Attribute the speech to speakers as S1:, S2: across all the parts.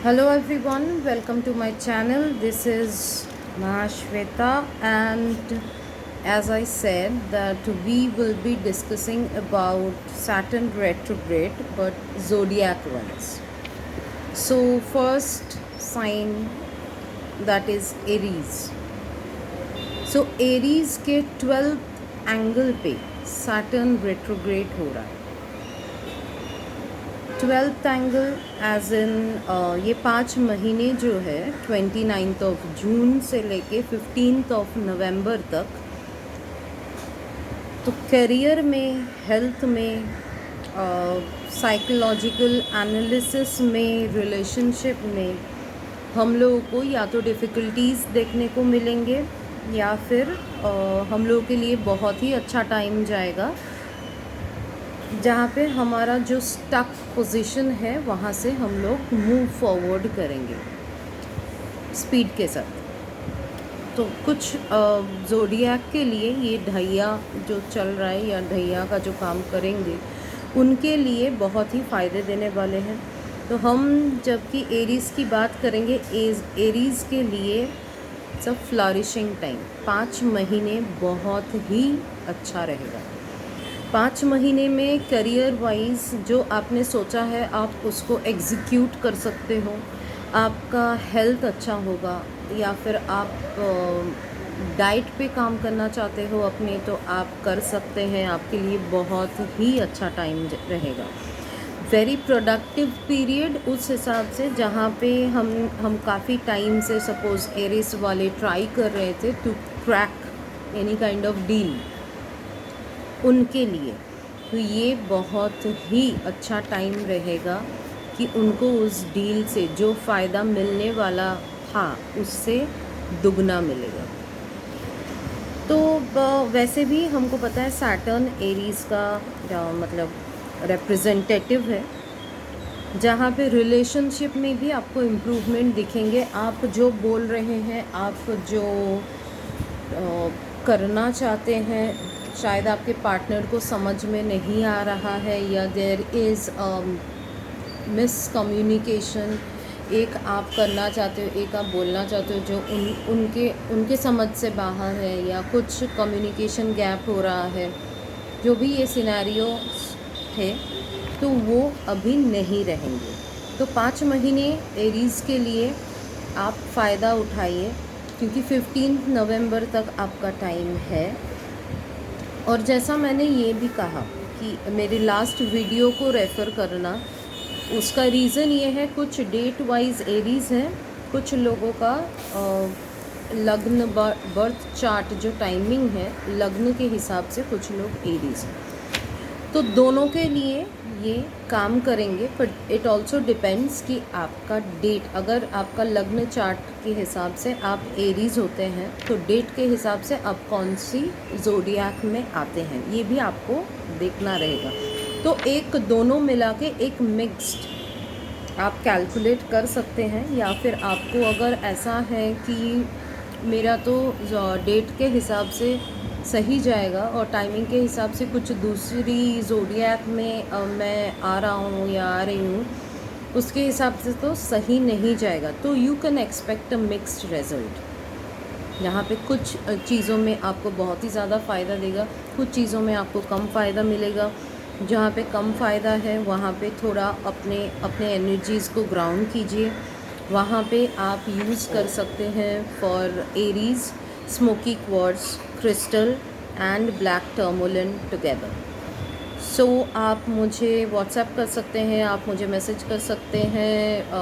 S1: Hello everyone, welcome to my channel. This is Mahashweta, and as I said that we will be discussing about Saturn retrograde but zodiac ones. So first sign, that is Aries. So Aries के 12th angle पे Saturn retrograde हो रहा है. 12th angle as in ये 5 महीने जो है 29th of June से लेके 15th ऑफ नवंबर तक, तो करियर में, हेल्थ में, साइकोलॉजिकल एनालिसिस में, रिलेशनशिप में हम लोगों को या तो डिफ़िकल्टीज़ देखने को मिलेंगे या फिर हम लोगों के लिए बहुत ही अच्छा टाइम जाएगा जहाँ पे हमारा जो स्टक पोजीशन है वहाँ से हम लोग मूव फॉरवर्ड करेंगे स्पीड के साथ. तो कुछ ज़ोडिएक के लिए ये ढैया जो चल रहा है या ढैया का जो काम करेंगे उनके लिए बहुत ही फ़ायदे देने वाले हैं. तो हम जबकि एरीज़ की बात करेंगे, एरीज़ के लिए सब फ्लरिशिंग टाइम 5 महीने बहुत ही अच्छा रहेगा. 5 महीने में करियर वाइज जो आपने सोचा है आप उसको एग्जीक्यूट कर सकते हो. आपका हेल्थ अच्छा होगा या फिर आप डाइट पे काम करना चाहते हो अपने, तो आप कर सकते हैं. आपके लिए बहुत ही अच्छा टाइम रहेगा. वेरी प्रोडक्टिव पीरियड उस हिसाब से जहाँ पे हम काफ़ी टाइम से सपोज़ एरिस वाले ट्राई कर रहे थे to crack any kind of deal, उनके लिए तो ये बहुत ही अच्छा टाइम रहेगा कि उनको उस डील से जो फ़ायदा मिलने वाला था उससे दुगना मिलेगा. तो वैसे भी हमको पता है सैटर्न एरीज़ का मतलब रिप्रेजेंटेटिव है, जहाँ पे रिलेशनशिप में भी आपको इम्प्रूवमेंट दिखेंगे. आप जो बोल रहे हैं, आप जो करना चाहते हैं, शायद आपके पार्टनर को समझ में नहीं आ रहा है या देयर इज़ मिसकम्युनिकेशन. एक आप करना चाहते हो, एक आप बोलना चाहते हो जो उनके समझ से बाहर है, या कुछ कम्युनिकेशन गैप हो रहा है. जो भी ये सिनेरियो थे तो वो अभी नहीं रहेंगे. तो 5 महीने एरीज़ के लिए आप फ़ायदा उठाइए क्योंकि 15 नवंबर तक आपका टाइम है. और जैसा मैंने ये भी कहा कि मेरी लास्ट वीडियो को रेफ़र करना, उसका रीज़न ये है कुछ डेट वाइज एरीज़ हैं, कुछ लोगों का लग्न बर्थ चार्ट जो टाइमिंग है लग्न के हिसाब से कुछ लोग एरीज़ हैं. तो दोनों के लिए ये काम करेंगे, बट इट ऑल्सो डिपेंड्स कि आपका डेट, अगर आपका लग्न चार्ट के हिसाब से आप एरीज़ होते हैं तो डेट के हिसाब से आप कौन सी ज़ोडिएक में आते हैं ये भी आपको देखना रहेगा. तो एक दोनों मिला के एक मिक्स्ड आप कैलकुलेट कर सकते हैं, या फिर आपको अगर ऐसा है कि मेरा तो डेट के हिसाब से सही जाएगा और टाइमिंग के हिसाब से कुछ दूसरी ज़ोडिएक में मैं आ रहा हूँ या आ रही हूँ, उसके हिसाब से तो सही नहीं जाएगा, तो you can expect a mixed result. यहाँ पे कुछ चीज़ों में आपको बहुत ही ज़्यादा फ़ायदा देगा, कुछ चीज़ों में आपको कम फ़ायदा मिलेगा. जहाँ पे कम फ़ायदा है वहाँ पे थोड़ा अपने एनर्जीज़ को ग्राउंड कीजिए. वहाँ पे आप यूज़ कर सकते हैं for Aries smoky quartz crystal and black tourmaline together. So आप मुझे व्हाट्सएप कर सकते हैं, आप मुझे मैसेज कर सकते हैं,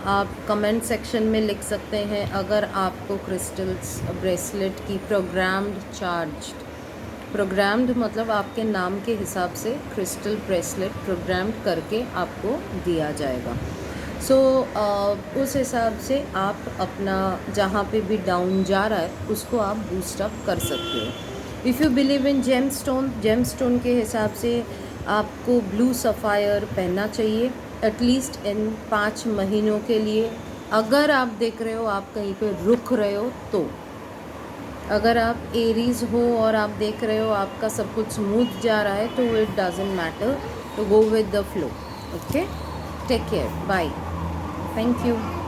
S1: आप कमेंट सेक्शन में लिख सकते हैं अगर आपको क्रिस्टल्स ब्रेसलेट की प्रोग्राम्ड मतलब आपके नाम के हिसाब से क्रिस्टल ब्रेसलेट प्रोग्राम्ड करके आपको दिया जाएगा. सो उस हिसाब से आप अपना जहाँ पे भी डाउन जा रहा है उसको आप बूस्ट अप कर सकते हो. If you believe in gemstone के हिसाब से आपको ब्लू सफ़ायर पहनना चाहिए एटलीस्ट इन 5 महीनों के लिए. अगर आप देख रहे हो आप कहीं पे रुक रहे हो, तो अगर आप एरीज़ हो और आप देख रहे हो आपका सब कुछ स्मूथ जा रहा है, तो इट डजेंट मैटर, तो go with the flow. Okay, take care, bye. Thank you.